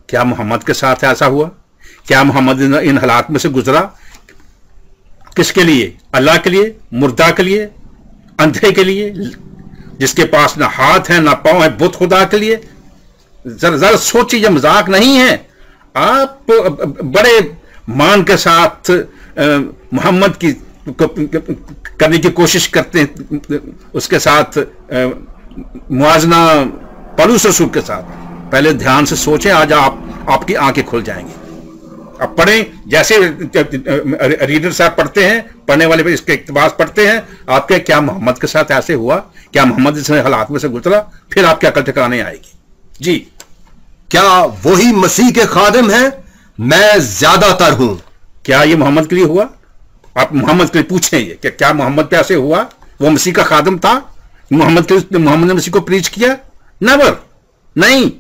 क्या मोहम्मद के साथ ऐसा हुआ? क्या मोहम्मद इन हालात में से गुजरा? किसके लिए? अल्लाह के लिए, मुर्दा के लिए, अंधे के लिए, जिसके पास ना हाथ है ना पांव है, बुत खुदा के लिए? जरा सोचिए, ये मजाक नहीं है। आप बड़े मान के साथ मोहम्मद की करने की कोशिश करते हैं, उसके साथ मुआजना पौलुस रसूल के साथ। पहले ध्यान से सोचें, आज आपकी आंखें खुल जाएंगी। अब पढ़ें, जैसे रीडर साहब पढ़ते हैं, पढ़ने वाले पे इसके इक्तबास पढ़ते हैं, आपके क्या मोहम्मद के साथ ऐसे हुआ? क्या मोहम्मद इस हालात में से गुजरा? फिर आपकी अकल ठिकाने आएगी। जी, क्या वही मसीह के खादिम हैं? मैं ज्यादातर हूं। क्या ये मोहम्मद के लिए हुआ? आप मोहम्मद के लिए पूछें ये कि क्या मोहम्मद पे ऐसे हुआ? वो मसीह का खादिम था? मोहम्मद ने मसीह को प्रीच किया? नेवर, नहीं।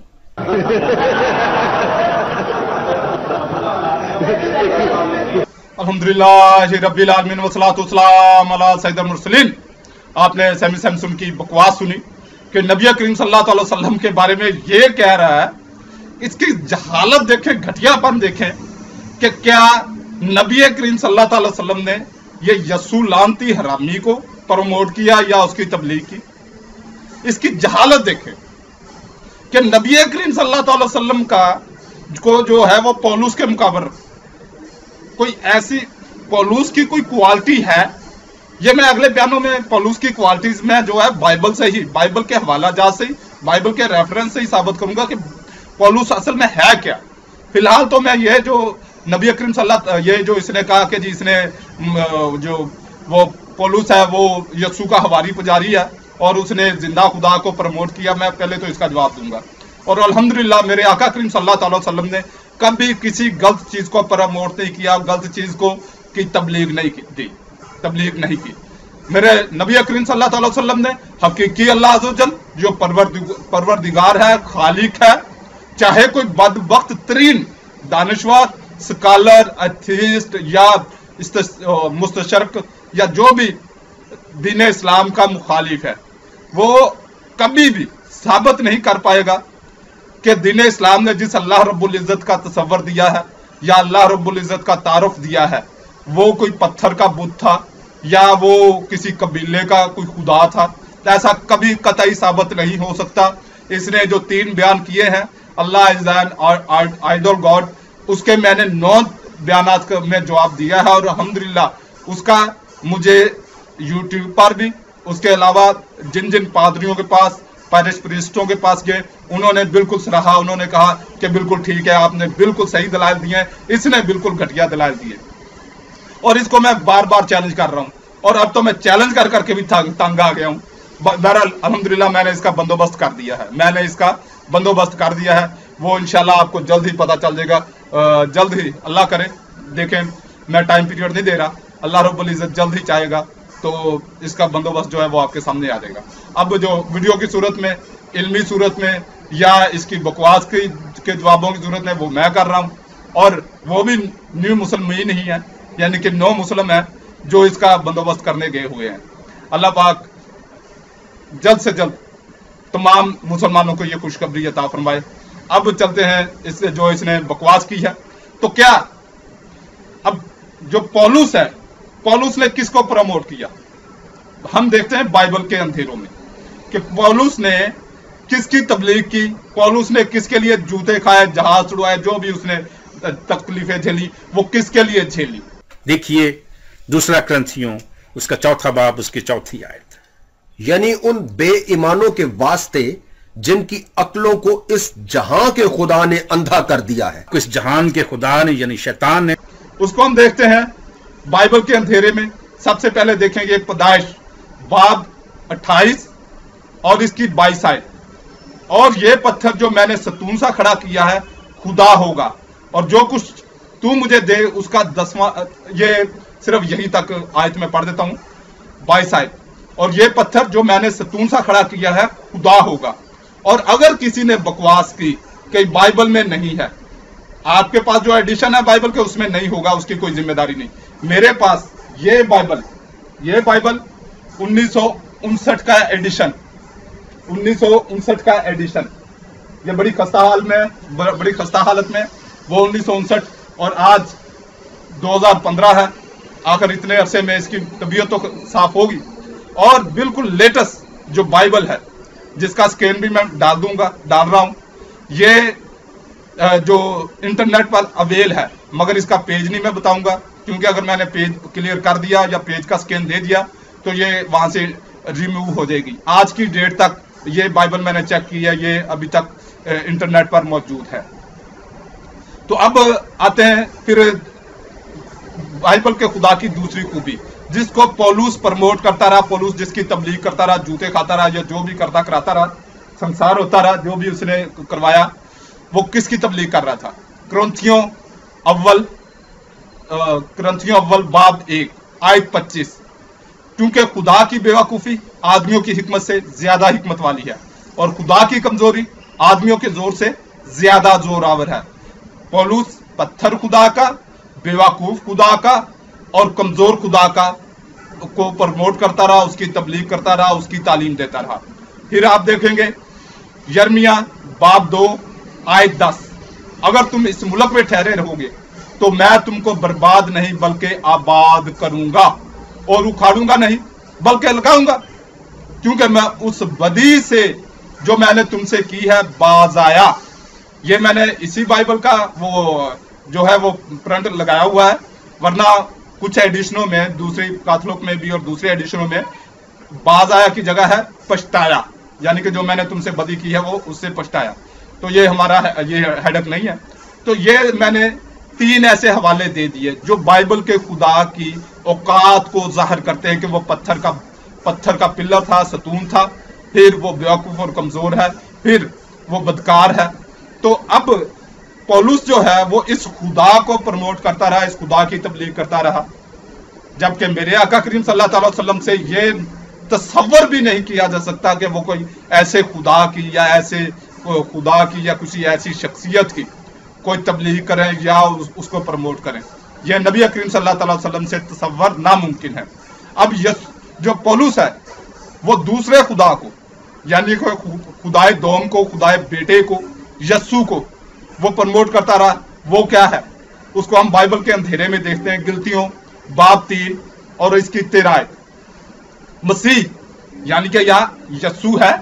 अल्हम्दुलिल्लाह रब्बिल आलमीन वस्सलातु वस्सलाम अला सय्यिदिल मुरसलीन। आपने सैमी सैमसन की बकवास सुनी कि नबी करीम सल्लल्लाहु अलैहि वसल्लम के बारे में ये कह रहा है। इसकी जहालत देखें, घटियापन देखें कि क्या नबी करीम सल्लल्लाहु अलैहि वसल्लम ने ये यस्सु लानती हरामी को प्रमोट किया या उसकी तबलीग की? इसकी जहालत देखें कि नबी करीम सल्लल्लाहु अलैहि वसल्लम का को जो है वो पौलुस के मुकाबले कोई ऐसी पौलुस की कोई क्वालिटी है? ये मैं अगले बयानों में पौलुस की क्वालिटीज में जो है बाइबल से ही, बाइबल के हवाला जात से ही, बाइबल के रेफरेंस से ही साबित करूंगा कि पौलुस असल में है क्या। फिलहाल तो मैं ये जो नबी करीम सल्लल्लाहु, ये जो इसने कहा कि जी इसने जो वो पौलुस है वो यस्सु का हवारी पुजारी है और उसने जिंदा खुदा को प्रमोट किया, मैं पहले तो इसका जवाब दूंगा। और अल्हम्दुलिल्लाह मेरे आका करीम सल्लल्लाहु अलैहि वसल्लम ने कभी किसी गलत चीज को प्रमोट नहीं किया, गलत चीज को की तबलीग नहीं दी, तबलीग नहीं की। मेरे नबी करीम सल्लल्लाहु अलैहि वसल्लम ने हकीकी अल्लाह अज़्ज़ व जल जो परवरदिगार है, खालिक है, चाहे कोई बदबख्त तरीन दानिशवर, स्कॉलर, एथीस्ट या मुस्तशरक या जो भी दीन इस्लाम का मुखालिफ है, वो कभी भी साबित नहीं कर पाएगा कि दीन इस्लाम ने जिस अल्लाह रब्बुल इज़्ज़त का तसव्वुर दिया है या अल्लाह रब्बुल इज़्ज़त का तारुफ दिया है वो कोई पत्थर का बुत था या वो किसी कबीले का कोई खुदा था। तो ऐसा कभी कतई साबित नहीं हो सकता। इसने जो 3 बयान किए हैं, अल्लाह इज एन आइडल गॉड, उसके मैंने 9 बयानात में जवाब दिया है और अल्हम्दुलिल्लाह उसका मुझे यूट्यूब पर भी, उसके अलावा जिन जिन पादरियों के पास, पैरिश प्रीस्टों के पास गए, उन्होंने बिल्कुल सराहा, उन्होंने कहा कि बिल्कुल ठीक है, आपने बिल्कुल सही दलाइल दिए हैं, इसने बिल्कुल घटिया दलाइल दिए। और इसको मैं बार बार चैलेंज कर रहा हूं और अब तो मैं चैलेंज कर करके भी तंग आ गया हूं। बहरहाल अल्हम्दुलिल्लाह मैंने इसका बंदोबस्त कर दिया है, वो इंशाल्लाह आपको जल्द ही पता चल जाएगा, जल्द ही, अल्लाह करे। देखें, मैं टाइम पीरियड नहीं दे रहा, अल्लाह रब्बुल इज़्ज़त जल्द ही चाहेगा तो इसका बंदोबस्त जो है वो आपके सामने आ जाएगा। अब जो वीडियो की सूरत में, इल्मी सूरत में या इसकी बकवास के जवाबों की सूरत में वो मैं कर रहा हूँ, और वो भी न्यू मुस्लिम ही नहीं है, यानी कि 9 मुस्लिम है जो इसका बंदोबस्त करने गए हुए हैं। अल्लाह पाक जल्द से जल्द तमाम मुसलमानों को ये खुशखबरी अता फरमाए। अब चलते हैं इससे जो इसने बकवास की है, तो क्या अब जो पौलुस है, पौलुस ने किसको प्रमोट किया? हम देखते हैं बाइबल के अंधेरों में कि पौलुस ने किसकी तबलीग की, पौलुस ने किसके लिए जूते खाए, जहाज उड़वाए, जो भी उसने तकलीफें झेली वो किसके लिए झेली। देखिए 2 ग्रंथियों उसका 4 बाब उसकी 4 आयत, यानी उन बेईमानों के वास्ते जिनकी अक्लों को इस जहां के खुदा ने अंधा कर दिया है। इस जहान के खुदा ने यानी शैतान ने, उसको हम देखते हैं बाइबल के अंधेरे में। सबसे पहले देखेंगे पैदाइश बाब 28 और इसकी 22 आयत, और ये पत्थर जो मैंने सतून सा खड़ा किया है खुदा होगा, और जो कुछ तू मुझे दे उसका 10वां, ये सिर्फ यही तक आयत में पढ़ देता हूं, 22 आयत, और ये पत्थर जो मैंने सतून सा खड़ा किया है खुदा होगा। और अगर किसी ने बकवास की कि बाइबल में नहीं है, आपके पास जो एडिशन है बाइबल के उसमें नहीं होगा, उसकी कोई जिम्मेदारी नहीं। मेरे पास ये बाइबल 1959 का एडिशन, 1959 का एडिशन ये बड़ी खस्ता हालत में, वो 1959 और आज 2015 है। आखिर इतने अरसे में इसकी तबीयत तो साफ होगी। और बिल्कुल लेटेस्ट जो बाइबल है, जिसका स्कैन भी मैं डाल रहा हूं, ये जो इंटरनेट पर अवेल है, मगर इसका पेज नहीं मैं बताऊंगा, क्योंकि अगर मैंने पेज क्लियर कर दिया या पेज का स्कैन दे दिया तो ये वहां से रिमूव हो जाएगी। आज की डेट तक ये बाइबल मैंने चेक की है, ये अभी तक इंटरनेट पर मौजूद है। तो अब आते हैं फिर बाइबल के खुदा की दूसरी खूबी, जिसको पौलुस प्रमोट करता रहा। पौलुस जिसकी तबलीग करता रहा, जूते खाता रहा, या जो भी करता कराता रहा, संसार होता रहा, जो भी उसने करवाया, वो किसकी तबलीग कर रहा था? कुरिन्थियों अव्वल बाब 1 आयत 25। क्योंकि खुदा की बेवकूफी आदमियों की हिकमत से ज्यादा हिकमत वाली है, और खुदा की कमजोरी आदमियों के जोर से ज्यादा जोरावर है। पौलुस पत्थर खुदा का, बेवकूफ खुदा का और कमजोर खुदा का को प्रमोट करता रहा, उसकी तबलीग करता रहा, उसकी तालीम देता रहा। फिर आप देखेंगे यिर्मयाह बाब 2 आयत 10, अगर तुम इस मुल्क में ठहरे रहोगे तो मैं तुमको बर्बाद नहीं बल्कि आबाद करूंगा, और उखाड़ूंगा नहीं बल्कि लगाऊंगा, क्योंकि मैं उस बदी से जो मैंने तुमसे की है बाज आया। ये मैंने इसी बाइबल का वो जो है वो प्रिंट लगाया हुआ है, वरना कुछ एडिशनों में, दूसरी कैथोलिक में भी और दूसरे एडिशनों में बाज आया की जगह है पछताया, यानी कि जो मैंने तुमसे बदी की है वो उससे पछताया। तो ये हमारा ये हेडक नहीं है। तो ये मैंने 3 ऐसे हवाले दे दिए जो बाइबल के खुदा की औकात को जाहिर करते हैं कि वो पत्थर का पिलर था, सतून था, फिर वो बेवकूफ और कमजोर है, फिर वो बदकार है। तो अब पौलुस जो है वो इस खुदा को प्रमोट करता रहा, इस खुदा की तबलीग करता रहा, जबकि मेरे आका करीम सल्लल्लाहु अलैहि वसल्लम से ये तसव्वुर भी नहीं किया जा सकता कि वो कोई ऐसे खुदा की या ऐसे खुदा की या किसी ऐसी शख्सियत की कोई तबलीग करें या उसको प्रमोट करें। यह नबी करीम सल्लल्लाहु अलैहि वसल्लम से तसव्वुर नामुमकिन है। अब जो पौलुस है वो दूसरे खुदा को, यानी खुदाए दोम को, खुदाए बेटे को, यस्सु को वो प्रमोट करता रहा। वो क्या है उसको हम बाइबल के अंधेरे में देखते हैं। गिलतियों बाब 3 और इसकी 13 आयत। मसीह यानी कि यहाँ यस्सु है,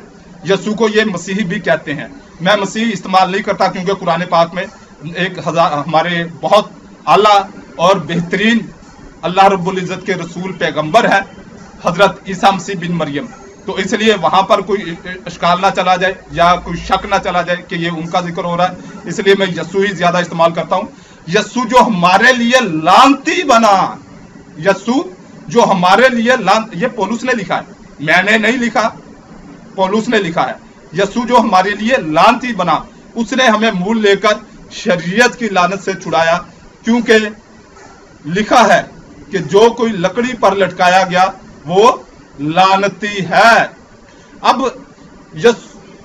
यस्सु को ये मसीह भी कहते हैं। मैं मसीह इस्तेमाल नहीं करता क्योंकि कुरान पाक में हमारे बहुत आला और बेहतरीन अल्लाह रब्बुल इज्जत के रसूल पैगंबर है हजरत ईसा मसीह बिन मरियम, तो इसलिए वहां पर कोई इश्काल ना चला जाए या कोई शक ना चला जाए कि ये उनका जिक्र हो रहा है, इसलिए मैं यस्सु ही ज्यादा इस्तेमाल करता हूं। यस्सु जो हमारे लिए लानती बना, यस्सु जो हमारे लिए ये पौलुस ने लिखा है, मैंने नहीं लिखा, पौलुस ने लिखा है। यस्सु जो हमारे लिए लानती बना, उसने हमें मूल लेकर शरीयत की लानत से छुड़ाया, क्योंकि लिखा है कि जो कोई लकड़ी पर लटकाया गया वो लानती है। अब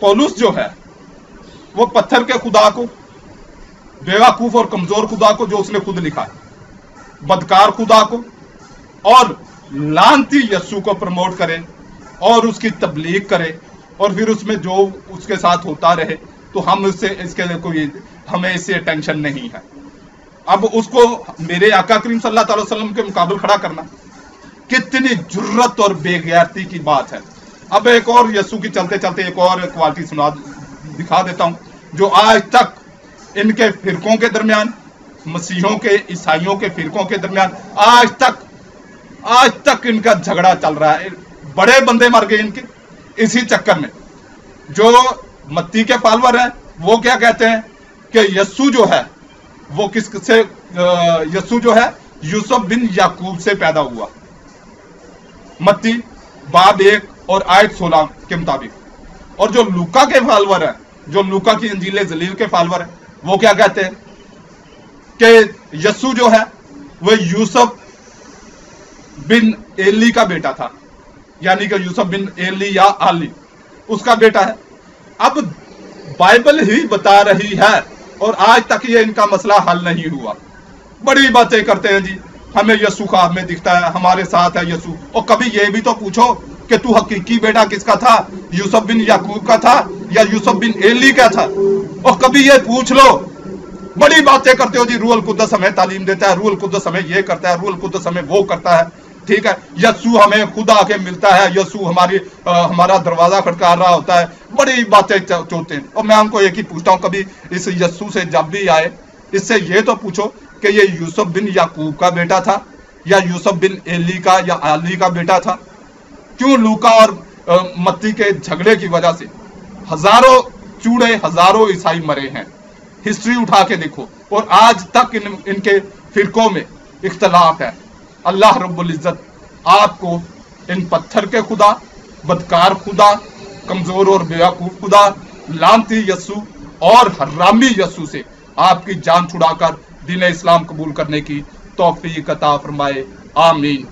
पौलुस जो है वो पत्थर के खुदा को, बेवकूफ और कमजोर खुदा को जो उसने खुद लिखा है, बदकार खुदा को और लानती यस्सु को प्रमोट करे और उसकी तबलीग करे और फिर उसमें जो उसके साथ होता रहे, तो हम हमें इससे टेंशन नहीं है। अब उसको मेरे आका करीम सल्लल्लाहु अलैहि वसल्लम के मुकाबले खड़ा करना कितनी जुर्रत और बेगैरती की बात है। अब एक और यस्सु की चलते चलते एक और क्वालिटी दिखा देता हूं, जो आज तक इनके फिरकों के दरमियान, मसीहों के, ईसाइयों के फिरकों के दरमियान आज तक इनका झगड़ा चल रहा है। बड़े बंदे मर गए इनके इसी चक्कर में। जो मत्ती के फॉलोअर हैं वो क्या कहते हैं कि यस्सु जो है वो किससे, यस्सु जो है यूसुफ बिन याकूब से पैदा हुआ, मत्ती बाब 1 और आयत 16 के मुताबिक। और जो लूका के फॉलोअर है, जो लूका की इंजील जलील के फॉलोअर है, वो क्या कहते हैं कि यस्सु जो है वो यूसुफ बिन एली का बेटा था, यानी कि यूसुफ बिन एली या आली उसका बेटा है। अब बाइबल ही बता रही है और आज तक ये इनका मसला हल नहीं हुआ। बड़ी बातें करते हैं जी, हमें यस्सु ख्वाब में दिखता है, हमारे साथ है यस्सु। और कभी ये भी तो पूछो कि तू हकीकी बेटा किसका था, यूसुफ बिन याकूब का था या यूसुफ बिन एली का था। और कभी ये पूछ लो, बड़ी बातें करते हो जी, रूहुल कुद्दस हमें तालीम देता है, रूहुल कुद्दस हमें ये करता है, रूहुल कुद्दस हमें वो करता है, ठीक है, यस्सु हमें खुद आके मिलता है, यस्सु हमारा दरवाजा खटका रहा होता है, बड़ी बातें चोते हैं। और मैं उनको एक ही पूछता हूँ, कभी इस यस्सु से जब भी आए, इससे ये तो पूछो कि ये यूसुफ बिन याकूब का बेटा था या यूसुफ बिन एली का या अली का बेटा था? क्यों लूका और मत्ती के झगड़े की वजह से हजारों चूड़े, हजारों ईसाई मरे हैं? हिस्ट्री उठा के देखो, और आज तक इनके फिरकों में इख्तलाफ है। अल्लाह रब्बुल इज्जत आपको इन पत्थर के खुदा, बदकार खुदा, कमजोर और बेवकूफ खुदा, लानती यस्सु और हरामी यस्सु से आपकी जान छुड़ाकर दीन इस्लाम कबूल करने की तौफीक अता फरमाए। आमीन।